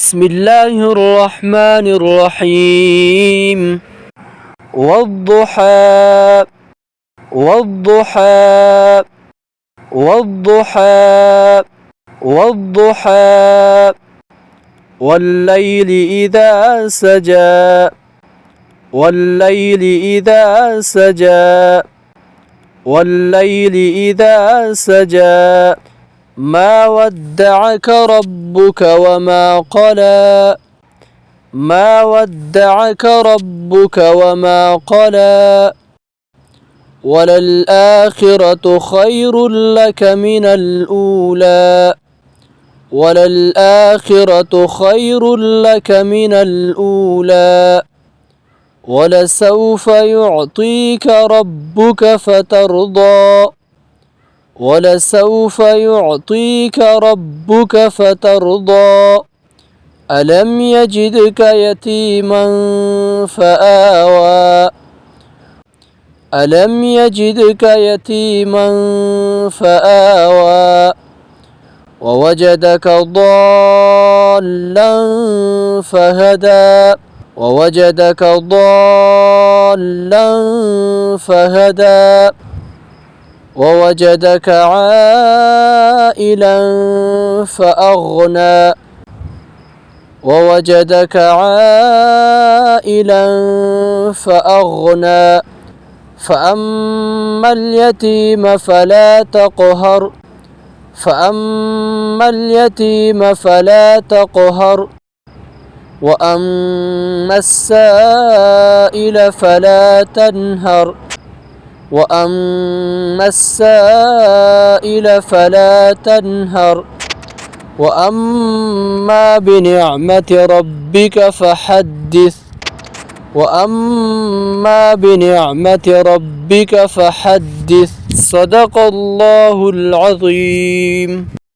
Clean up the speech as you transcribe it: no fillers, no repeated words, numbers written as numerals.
بسم الله الرحمن الرحيم والضحى والضحى والضحى والضحى والليل إذا سجى والليل إذا سجى والليل إذا سجى ما ودعك ربك وما قلى ما ودعك ربك وما قلى وللآخرة خير لك من الأولى وللآخرة خير لك من الأولى ولسوف يعطيك ربك فترضى ولسوف يعطيك ربك فترضى ألم يجدك يتيما فآوى ألم يجدك يتيما فآوى ووجدك ضالا فهدى ووجدك ضالا فهدى ووجدك عائلا فأغنى ووجدك عائلا فأغنى فأما اليتيم فلا تقهر فأما اليتيم فلا تقهر وأما السائل فلا تنهر وأما السائل فلا تنهر وأما بنعمة ربك فحدث وأما بنعمة ربك فحدث صدق الله العظيم.